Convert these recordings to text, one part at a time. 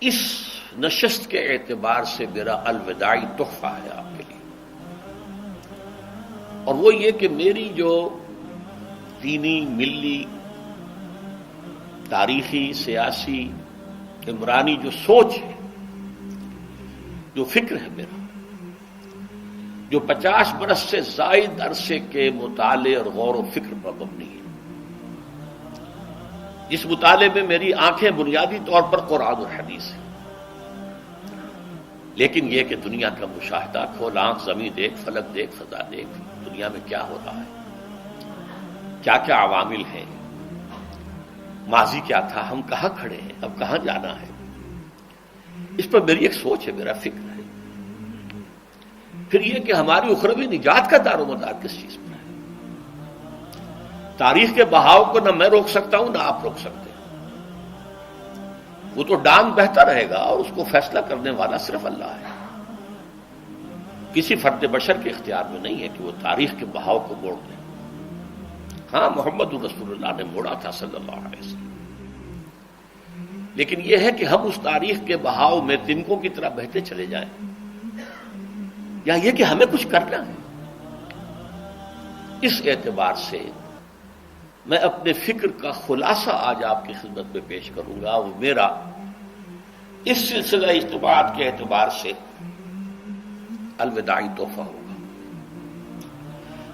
اس نشست کے اعتبار سے میرا الوداعی تحفہ ہے آپ کے لیے، اور وہ یہ کہ میری جو دینی، ملی، تاریخی، سیاسی، عمرانی جو سوچ ہے، جو فکر ہے میرا، جو 50 برس سے زائد عرصے کے مطالعے اور غور و فکر پر مبنی ہے، جس مطالعے میں میری آنکھیں بنیادی طور پر قرآن اور حدیث ہیں، لیکن یہ کہ دنیا کا مشاہدہ، کھول آنکھ، زمین دیکھ، فلک دیکھ، فضا دیکھ، دنیا میں کیا ہو رہا ہے، کیا کیا عوامل ہیں، ماضی کیا تھا، ہم کہاں کھڑے ہیں، اب کہاں جانا ہے، اس پر میری ایک سوچ ہے، میرا فکر ہے۔ پھر یہ کہ ہماری اخروی نجات کا دار و مدار کس چیز پر ہے۔ تاریخ کے بہاؤ کو نہ میں روک سکتا ہوں، نہ آپ روک سکتے ہیں، وہ تو ڈانگ بہتا رہے گا، اور اس کو فیصلہ کرنے والا صرف اللہ ہے۔ کسی فرد بشر کے اختیار میں نہیں ہے کہ وہ تاریخ کے بہاؤ کو موڑ دے۔ ہاں، محمد رسول اللہ نے موڑا تھا صلی اللہ علیہ وسلم، لیکن یہ ہے کہ ہم اس تاریخ کے بہاؤ میں تنکوں کی طرح بہتے چلے جائیں، یا یہ کہ ہمیں کچھ کرنا ہے۔ اس اعتبار سے میں اپنے فکر کا خلاصہ آج آپ کی خدمت میں پیش کروں گا، وہ میرا اس سلسلہ اجتماعات کے اعتبار سے الوداعی تحفہ ہوگا۔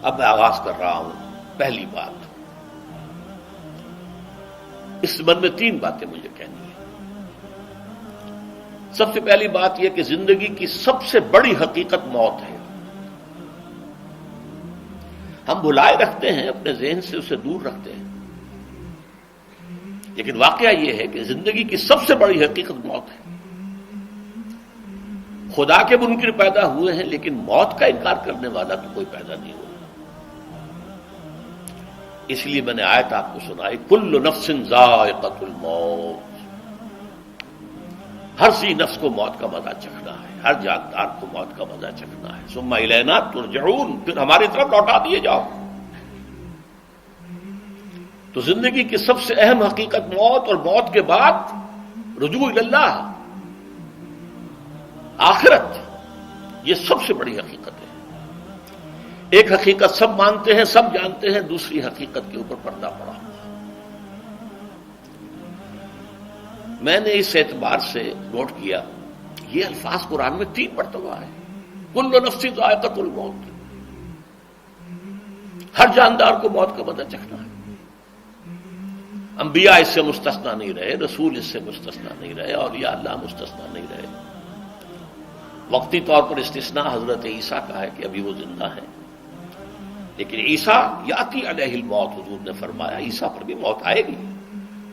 اب میں آغاز کر رہا ہوں۔ پہلی بات، اس سبب میں 3 باتیں مجھے کہنی ہیں۔ سب سے پہلی بات یہ کہ زندگی کی سب سے بڑی حقیقت موت ہے۔ ہم بھلائے رکھتے ہیں، اپنے ذہن سے اسے دور رکھتے ہیں، لیکن واقعہ یہ ہے کہ زندگی کی سب سے بڑی حقیقت موت ہے۔ خدا کے منکر پیدا ہوئے ہیں، لیکن موت کا انکار کرنے والا تو کوئی پیدا نہیں ہوا۔ اس لیے میں نے آیت آپ کو سنائی، کل نفس ذائقۃ الموت، ہر سی نفس کو موت کا مزہ چکھنا ہے، ہر جاندار کو موت کا مزہ چکھنا ہے۔ ثم الینا ترجعون، پھر ہماری طرف لوٹا دیے جاؤ۔ تو زندگی کی سب سے اہم حقیقت موت، اور موت کے بعد رجوع الی اللہ، آخرت، یہ سب سے بڑی حقیقت ہے۔ ایک حقیقت سب مانتے ہیں، سب جانتے ہیں، دوسری حقیقت کے اوپر پردہ پڑا۔ میں نے اس اعتبار سے نوٹ کیا، یہ الفاظ قرآن میں 3 مرتبہ ہے، کل نفس ذائقۃ الموت، ہر جاندار کو موت کا مزہ چکھنا ہے۔ انبیاء اس سے مستثنا نہیں رہے، رسول اس سے مستثنا نہیں رہے، اولیاء اللہ مستثنا نہیں رہے۔ وقتی طور پر استثناء حضرت عیسیٰ کا ہے کہ ابھی وہ زندہ ہیں، لیکن عیسیٰ یاتی علیہ الموت، حضور نے فرمایا عیسیٰ پر بھی موت آئے گی،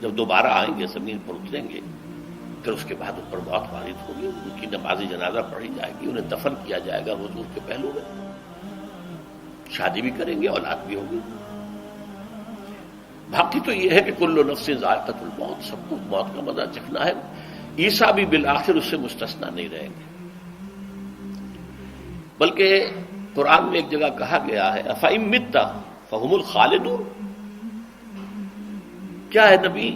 جب دوبارہ آئیں گے، زمین پر اتریں گے، پھر اس کے بعد ان پر موت وارد ہوگی، ان کی نماز جنازہ پڑھی جائے گی، انہیں دفن کیا جائے گا حضور کے پہلو میں، شادی بھی کریں گے، اولاد بھی ہوگی۔ باقی تو یہ ہے کہ کل نفس ذائقۃ الموت، سب کو موت کا مزہ چکھنا ہے۔ عیسیٰ بھی بالآخر اس سے مستثنا نہیں رہیں گے، بلکہ قرآن میں ایک جگہ کہا گیا ہے أَفَإِن مِتَّ فَهُمُ الْخَالِدُونَ، کیا ہے نبی،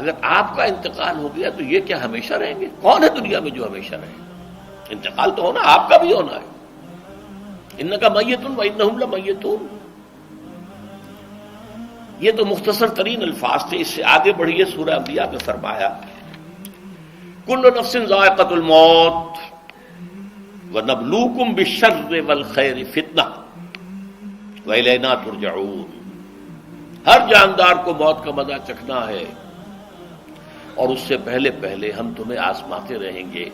اگر آپ کا انتقال ہو گیا تو یہ کیا ہمیشہ رہیں گے؟ کون ہے دنیا میں جو ہمیشہ رہے؟ انتقال تو ہونا، آپ کا بھی ہونا ہے۔ إِنَّكَ مَيِّتٌ وَإِنَّهُمْ لَمَيِّتُونَ، یہ تو مختصر ترین الفاظ تھے۔ اس سے آگے بڑھیے، سورہ انبیاء میں فرمایا کل نفس ذائقۃ الموت وَنَبْلُوكُمْ بِالشَّرِّ وَالْخَيْرِ فِتْنَةً وَإِلَيْنَا تُرْجَعُونَ، ہر جاندار کو موت کا مزہ چکھنا ہے، اور اس سے پہلے پہلے ہم تمہیں آزماتے رہیں گے،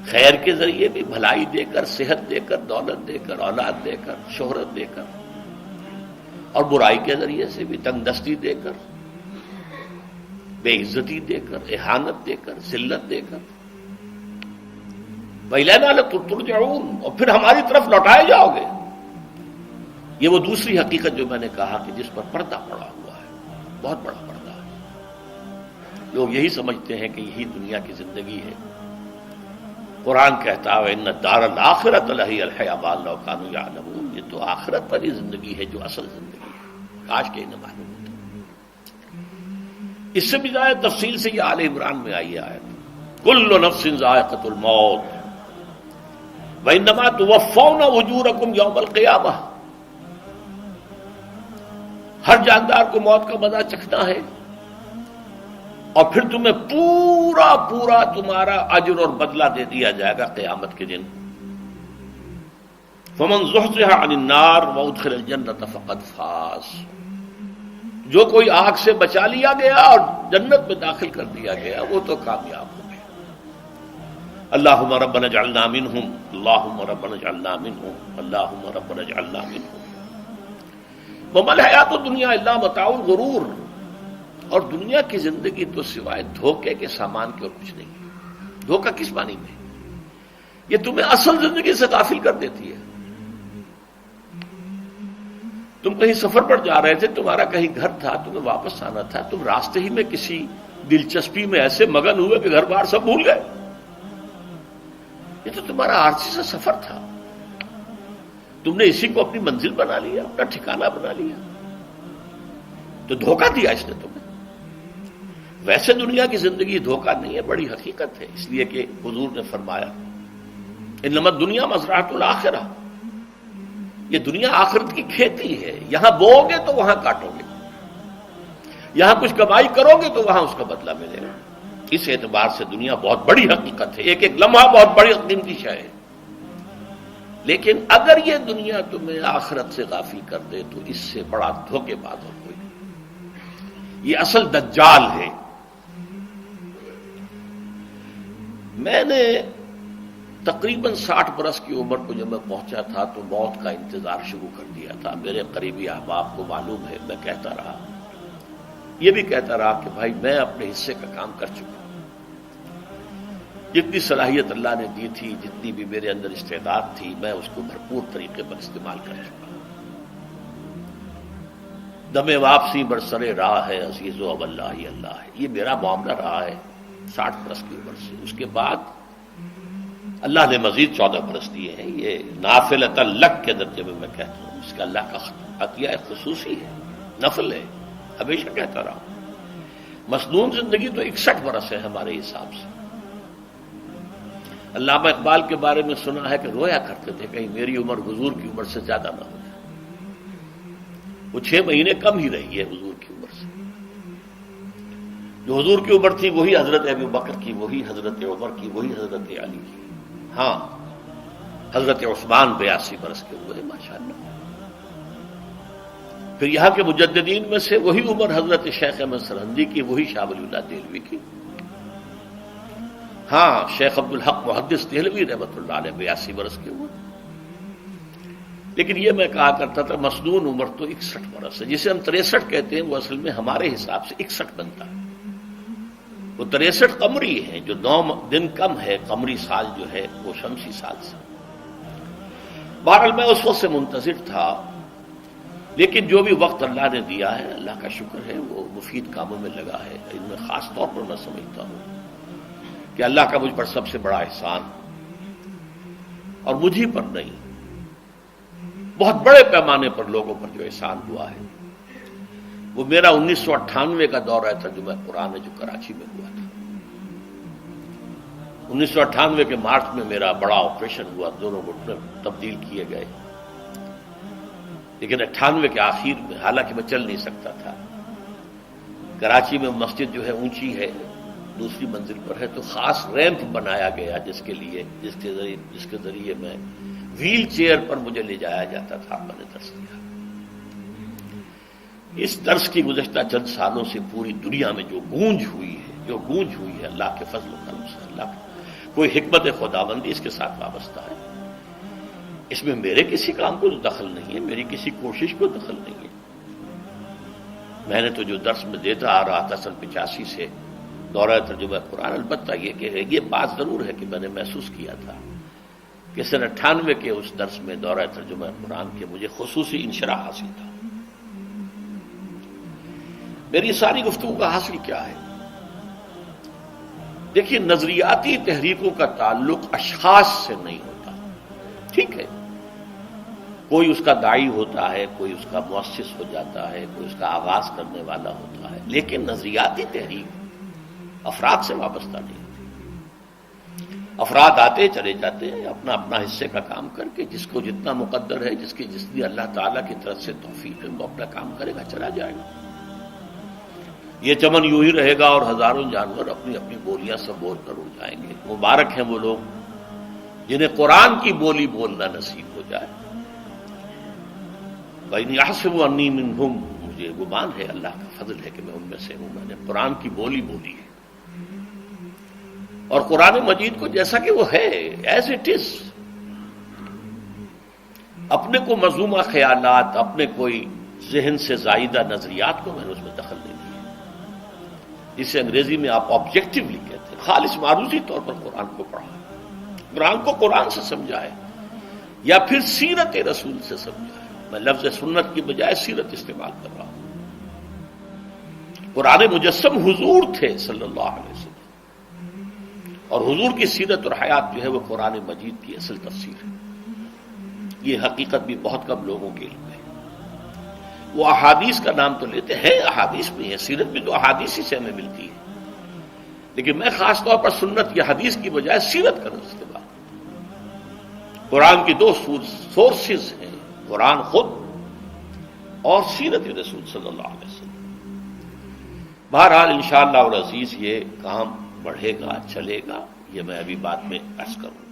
خیر کے ذریعے بھی، بھلائی دے کر، صحت دے کر، دولت دے کر، اولاد دے کر، شہرت دے کر، اور برائی کے ذریعے سے بھی، تنگ دستی دے کر، بے عزتی دے کر، اہانت دے کر، ذلت دے کر، وَإِلَيْنَا تُرْجَعُونَ، اور پھر ہماری طرف لوٹائے جاؤ گے۔ یہ وہ دوسری حقیقت جو میں نے کہا کہ جس پر پردہ پڑا ہوا ہے، بہت بڑا پردہ ہے۔ لوگ یہی سمجھتے ہیں کہ یہی دنیا کی زندگی ہے۔ قرآن کہتا ہے إِنَّ الدَّارَ الْآخِرَةَ لَهِيَ الْحَيَوَانُ لَوْ كَانُوا يَعْلَمُونَ، یہ تو آخرت پر ہی زندگی ہے جو اصل زندگی ہے، کاش کہ انہیں معلوم ہوتا۔ اس سے بھی زیادہ تفصیل سے یہ آل عمران میں آئی آیت، کل نفس ذائقۃ الموت وانما توفون اجورکم یوم القیامہ، ہر جاندار کو موت کا مزہ چکھنا ہے اور پھر تمہیں پورا پورا تمہارا اجر اور بدلہ دے دیا جائے گا قیامت کے دن۔ فمن زحزح عن النار وادخل الجنۃ فقد فاز، جو کوئی آگ سے بچا لیا گیا اور جنت میں داخل کر دیا گیا وہ تو کامیاب ہو گیا۔ اللہم ربنا اجعلنا منہم، اللہم ربنا اجعلنا منہم، اللہم ربنا اجعلنا منہم۔ وما الحیات الدنیا الا متاع الغرور، اور دنیا کی زندگی تو سوائے دھوکے کے سامان کے اور کچھ نہیں ہے۔ دھوکہ کس معنی میں؟ یہ تمہیں اصل زندگی سے غافل کر دیتی ہے۔ تم کہیں سفر پر جا رہے تھے، تمہارا کہیں گھر تھا، تمہیں واپس آنا تھا، تم راستے ہی میں کسی دلچسپی میں ایسے مگن ہوئے کہ گھر بار سب بھول گئے۔ یہ تو تمہارا عارضی سا سفر تھا، تم نے اسی کو اپنی منزل بنا لیا، اپنا ٹھکانہ بنا لیا، تو دھوکہ دیا اس نے تمہیں۔ ویسے دنیا کی زندگی دھوکہ نہیں ہے، بڑی حقیقت ہے، اس لیے کہ حضور نے فرمایا انما الدنیا مزرعۃ الآخرہ، یہ دنیا آخرت کی کھیتی ہے، یہاں بوؤ گے تو وہاں کاٹو گے، یہاں کچھ کمائی کرو گے تو وہاں اس کا بدلہ ملے گا۔ اس اعتبار سے دنیا بہت بڑی حقیقت ہے، ایک ایک لمحہ بہت بڑی قیمتی شے ہے، لیکن اگر یہ دنیا تمہیں آخرت سے غافل کر دے تو اس سے بڑا دھوکے باز اور کوئی نہیں۔ یہ اصل دجال ہے۔ میں نے تقریباً 60 برس کی عمر کو جب میں پہنچا تھا تو موت کا انتظار شروع کر دیا تھا۔ میرے قریبی احباب کو معلوم ہے، میں کہتا رہا، یہ بھی کہتا رہا کہ بھائی میں اپنے حصے کا کام کر چکا ہوں، جتنی صلاحیت اللہ نے دی تھی، جتنی بھی میرے اندر استعداد تھی، میں اس کو بھرپور طریقے پر استعمال کر چکا ہوں۔ دم واپسی برسرے راہ ہے عزیز و اب اللہ ہی اللہ ہے، یہ میرا معاملہ رہا ہے 60 برس کی عمر سے۔ اس کے بعد اللہ نے مزید 14 برس دیے ہیں، یہ نافلۃ لک کے درجے میں میں کہتا ہوں، اس کا اللہ کا عطیہ خصوصی ہے، نفل ہے، ہمیشہ کہتا رہا ہوں۔ مسنون زندگی تو 61 برس ہے ہمارے حساب سے۔ علامہ اقبال کے بارے میں سنا ہے کہ رویا کرتے تھے کہیں میری عمر حضور کی عمر سے زیادہ نہ ہو جائے۔ وہ 6 مہینے کم ہی رہی ہے حضور کی عمر سے۔ جو حضور کی عمر تھی وہی حضرت ابو بکر کی، وہی حضرت عمر کی، وہی حضرت علی کی۔ ہاں حضرت عثمان 82 برس کے ہوئے ماشاءاللہ۔ پھر یہاں کے مجددین میں سے وہی عمر حضرت شیخ احمد سرہندی کی، وہی شاہ ولی اللہ دہلوی کی۔ ہاں شیخ عبدالحق محدث دہلوی رحمۃ اللہ علیہ 82 برس کے ہوئے۔ لیکن یہ میں کہا کرتا تھا مسنون عمر تو 61 برس ہے، جسے ہم 63 کہتے ہیں وہ اصل میں ہمارے حساب سے 61 بنتا ہے۔ وہ 63 قمری ہے، جو 9 دن کم ہے، قمری سال جو ہے وہ شمسی سال سے۔ بہرحال میں اس وقت سے منتظر تھا، لیکن جو بھی وقت اللہ نے دیا ہے اللہ کا شکر ہے، وہ مفید کاموں میں لگا ہے۔ ان میں خاص طور پر میں سمجھتا ہوں کہ اللہ کا مجھ پر سب سے بڑا احسان، اور مجھ ہی پر نہیں، بہت بڑے پیمانے پر لوگوں پر جو احسان ہوا ہے، وہ میرا 1998 کا دورہ ترجمہ قرآن ہے جو کراچی میں ہوا تھا۔ 1998 کے مارچ میں میرا بڑا آپریشن ہوا، دونوں گھٹنے تبدیل کیے گئے، لیکن 98 کے آخر میں، حالانکہ میں چل نہیں سکتا تھا، کراچی میں مسجد جو ہے اونچی ہے، دوسری منزل پر ہے، تو خاص ریمپ بنایا گیا جس کے ذریعے میں ویل چیئر پر مجھے لے جایا جاتا تھا۔ میں نے درس دیا۔ اس درس کی گزشتہ چند سالوں سے پوری دنیا میں جو گونج ہوئی ہے اللہ کے فضل و کرم سے، اللہ کی کوئی حکمت خداوندی اس کے ساتھ وابستہ ہے۔ اس میں میرے کسی کام کو دخل نہیں ہے، میری کسی کوشش کو دخل نہیں ہے۔ میں نے تو جو درس میں دیتا آ رہا تھا سن 85 سے دورہ ترجمہ قرآن، البتہ یہ بات ضرور ہے کہ میں نے محسوس کیا تھا کہ سن 98 کے اس درس میں دورہ ترجمہ قرآن کے مجھے خصوصی انشراح حاصل تھا۔ میری ساری گفتگو کا حاصل کیا ہے؟ دیکھیے، نظریاتی تحریکوں کا تعلق اشخاص سے نہیں ہوتا، ٹھیک ہے، کوئی اس کا داعی ہوتا ہے، کوئی اس کا مؤسس ہو جاتا ہے، کوئی اس کا آغاز کرنے والا ہوتا ہے، لیکن نظریاتی تحریک افراد سے وابستہ نہیں ہوتی۔ افراد آتے چلے جاتے ہیں اپنا اپنا حصے کا کام کر کے، جس کو جتنا مقدر ہے، جس کی جتنی اللہ تعالیٰ کی طرف سے توفیق ہے، وہ اپنا کام کرے گا، چلا جائے گا۔ یہ چمن یوں ہی رہے گا اور ہزاروں جانور اپنی اپنی بولیاں سب بول کر اڑ جائیں گے۔ مبارک ہیں وہ لوگ جنہیں قرآن کی بولی بولنا نصیب ہو جائے۔ وَإِنْ يَحْسَبُ أَنِّي مِنْهُمْ، مجھے گمان ہے، اللہ کا فضل ہے کہ میں ان میں سے ہوں، میں نے قرآن کی بولی بولی ہے، اور قرآن مجید کو جیسا کہ وہ ہے ایز اٹ از، اپنے کو مذمومہ خیالات، اپنے کوئی ذہن سے زائدہ نظریات کو میں نے اس میں دخل نہیں دیا، جسے انگریزی میں آپ آبجیکٹیولی کہتے ہیں، خالص معروضی طور پر قرآن کو پڑھا، قرآن کو قرآن سے سمجھا ہے، یا پھر سیرت رسول سے سمجھا ہے۔ میں لفظ سنت کی بجائے سیرت استعمال کر رہا ہوں۔ قرآن مجسم حضور تھے صلی اللہ علیہ وسلم، اور حضور کی سیرت اور حیات جو ہے وہ قرآن مجید کی اصل تفسیر ہے۔ یہ حقیقت بھی بہت کم لوگوں کے علم ہے۔ وہ احادیث کا نام تو لیتے ہیں، احادیث بھی ہے، سیرت بھی تو احادیث ہی سے ہمیں ملتی ہے، لیکن میں خاص طور پر سنت یا حدیث کی بجائے سیرت کا استعمال۔ قرآن کی دو سورسز ہیں، قرآن خود اور سیرت رسول صلی اللہ علیہ وسلم۔ بہرحال انشاءاللہ العزیز یہ کام بڑھے گا، چلے گا، یہ میں ابھی بعد میں عرض کروں گا۔